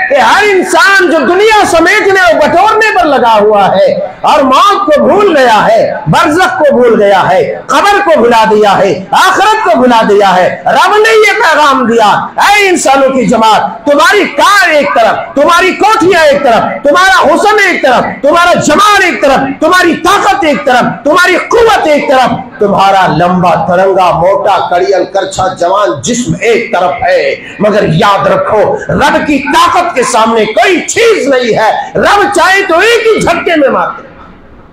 कि हर इंसान जो दुनिया समेटने और बटोरने पर लगा हुआ है और मौत को भूल गया है, बरज़ख को भूल गया है, कब्र को भुला दिया है, आखिरत को भुला दिया है, रब ने ये पैगाम दिया, ऐ इंसानों की जमात, तुम्हारी कार एक तरफ, तुम्हारी कोठियां एक तरफ, तुम्हारा हुस्न एक तरफ, तुम्हारा जमाल एक तरफ, तुम्हारी ताकत एक तरफ, तुम्हारी कुव्वत एक तरफ, तुम्हारा लंबा तरंगा मोटा कड़ियल करछा जवान जिस्म एक तरफ है। मगर याद रखो, रब की ताकत के सामने कोई चीज नहीं है। रब चाहे तो एक ही झटके में मार दे।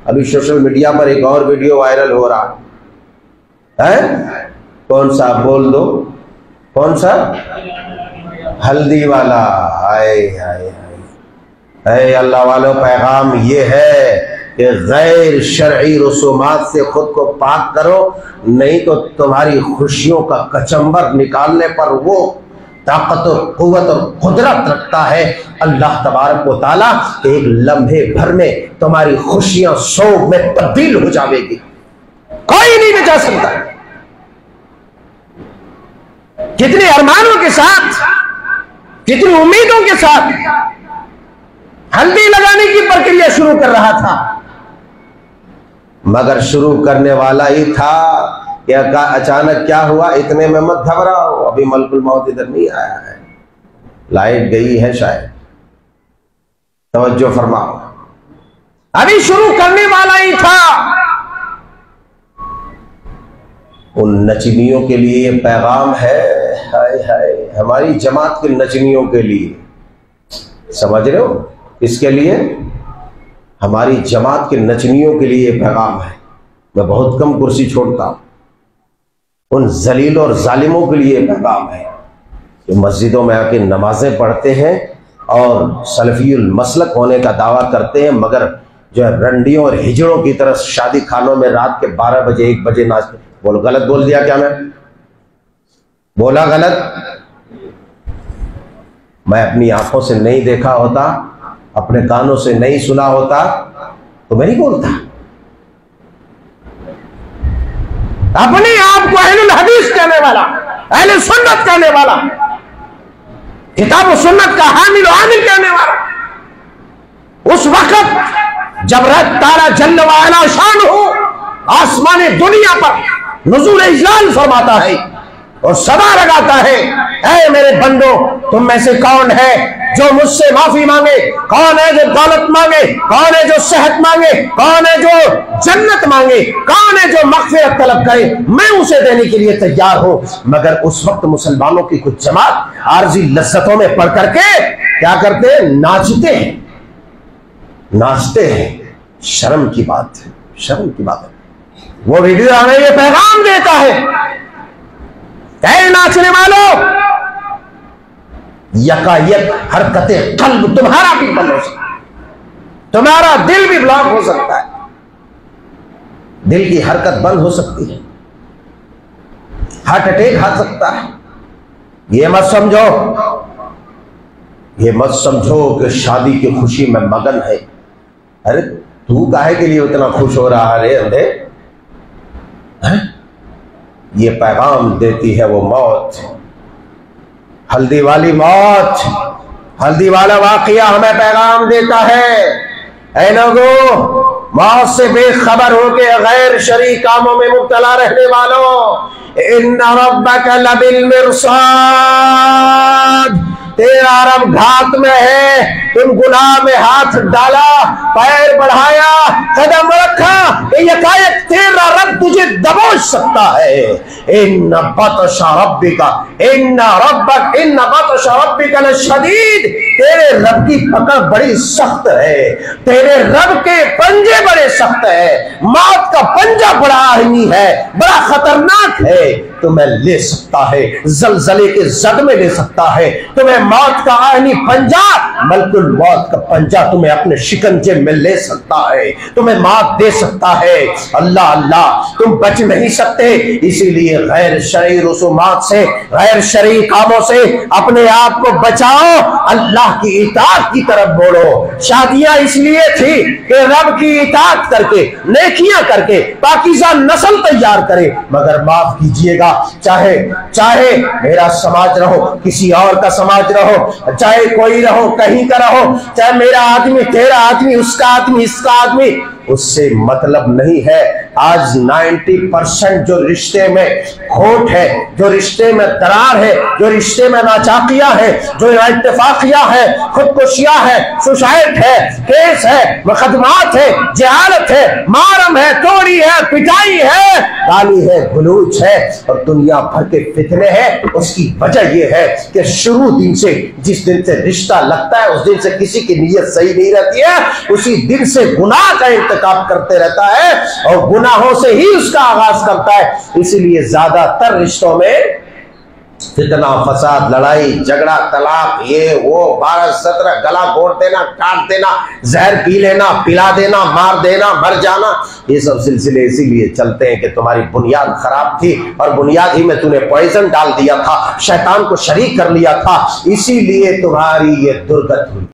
अभी सोशल मीडिया पर एक और वीडियो वायरल हो रहा है, कौन सा बोल दो, कौन सा? हल्दी वाला। हाय हाय हाय, अल्लाह वालों, पैगाम ये है कि गैर शरई रसूमात से खुद को पाक करो, नहीं तो तुम्हारी खुशियों का कचंबर निकालने पर वो ताकत और कुव्वत और कुदरत रखता है अल्लाह तबारक व तआला। एक लम्हे भर में तुम्हारी खुशियां सोग में तब्दील हो जाएगी, कोई नहीं बचा सकता। कितने अरमानों के साथ, कितनी उम्मीदों के साथ हल्दी लगाने की प्रक्रिया शुरू कर रहा था, मगर शुरू करने वाला ही था कि अचानक क्या हुआ, इतने में मत घबराओ, अभी मलकुल मौत इधर नहीं आया है, लाइट गई है शायद, तवज्जो फरमाओ, अभी शुरू करने वाला ही था। उन नचनियों के लिए ये पैगाम है, हाय हाय, हमारी जमात के नचनियों के लिए, समझ रहे हो? इसके लिए हमारी जमात के नचनियों के लिए पैगाम है। मैं बहुत कम कुर्सी छोड़ता हूं, उन जलील और जालिमों के लिए पैगाम है जो मस्जिदों में आके नमाजें पढ़ते हैं और सलफीउल मसलक होने का दावा करते हैं, मगर जो है रंडियों और हिजड़ों की तरह शादी खानों में रात के 12 बजे 1 बजे नाचते। बोलो, गलत बोल दिया क्या? मैं बोला गलत? मैं अपनी आंखों से नहीं देखा होता, अपने कानों से नहीं सुना होता तो मैं नहीं बोलता। अपने आप को अहलुल हदीस कहने वाला, अहले सुन्नत कहने वाला, किताब और सुन्नत का हामिल आमिल कहने वाला, उस वक्त जब रब ताला जल्ल व अला शान हो आसमान दुनिया पर नुज़ूल इजलाल फरमाता है और सदा लगाता है, ऐ मेरे बंदो, तुम में से कौन है जो मुझसे माफी मांगे, कौन है जो दौलत मांगे, कौन है जो सेहत मांगे, कौन है जो जन्नत मांगे, कौन है जो मग़फ़िरत तलब करे, मैं उसे देने के लिए तैयार हूं। मगर उस वक्त मुसलमानों की कुछ जमात आरजी लज्जतों में पड़ करके क्या करते हैं? नाचते हैं, नाचते हैं। शर्म की बात है, शर्म की बात है। वो वीडियो हमें ये पैगाम देता है, ऐ नाचने वालों, यकायक हरकतें कल्ब तुम्हारा भी बंद हो सकता है, तुम्हारा दिल भी ब्लॉक हो सकता है, दिल की हरकत बंद हो सकती है, हार्ट अटैक आ सकता है। ये मत समझो, ये मत समझो कि शादी की खुशी में मगन है। अरे तू काहे के लिए उतना खुश हो रहा है अंधे? ये पैगाम देती है वो मौत, हल्दी वाली मौत, हल्दी वाला वाकया हमें पैगाम देता है, ऐ लोगों, मौत से बेखबर होके गैर शरई कामों में मुब्तला रहने वालों, इन्ना रब्बका लबिल मिरसाद, तेरा रब घात में है। तुम गुनाह में हाथ डाला, पैर बढ़ाया, कदम रखा, यकायक तेरा रब तुझे दबोच सकता है। इन्ना बतशा रब्बिका, इन्ना बतशा रब्बिका लशदीद, तेरे रब की पकड़ बड़ी सख्त है, तेरे रब के पंजे बड़े सख्त है। मौत का पंजा बड़ा आहनी है, बड़ा खतरनाक है, तुम्हें ले सकता है, जलजले के जद में ले सकता है तुम्हें। मौत का आहनी पंजा, मलकुल मौत का पंजा तुम्हें अपने शिकंजे में ले सकता है, तुम्हें मात दे सकता है। अल्लाह अल्लाह, तुम बच नहीं सकते, इसीलिए गैर शरई रसूमात से, गैर शरई कामों से अपने आप को बचाओ, अल्लाह की इताअत की तरफ बोलो। शादियां इसलिए थी कि रब की इताअत करके, नेकियां करके पाकीज़ा नस्ल तैयार करे, मगर माफ कीजिएगा रहेगा, चाहे चाहे मेरा समाज रहो, किसी और का समाज रहो, चाहे कोई रहो, कहीं का रहो, चाहे मेरा आदमी, तेरा आदमी, उसका आदमी, इसका आदमी, उससे मतलब नहीं है। आज 90% जो रिश्ते में खोट है, जो रिश्ते में दरार है, जो रिश्ते में नाचाकियां है, जो इत्तेफाकियां है, खुदकुशियां है, सुसाइड है, केस है, मुकदमात है, जहालत है, मारम है, तोड़ी है, पिटाई है, गाली है, गुलूच है और दुनिया भर के फितने हैं। उसकी वजह यह है कि शुरू दिन से, जिस दिन से रिश्ता लगता है, उस दिन से किसी की नीयत सही नहीं रहती है, उसी दिन से गुनाह का इंतकाब करते रहता है और गुनाहों से ही उसका आगाज करता है। इसीलिए ज्यादातर रिश्तों में फितना, फसाद, लड़ाई झगड़ा, तलाक, ये वो 12-17, गला घोट देना, काट देना, जहर पी लेना, पिला देना, मार देना, मर जाना, ये सब सिलसिले इसीलिए चलते हैं कि तुम्हारी बुनियाद खराब थी और बुनियाद ही में तूने पॉइजन डाल दिया था, शैतान को शरीक कर लिया था, इसीलिए तुम्हारी ये दुर्गत हुई।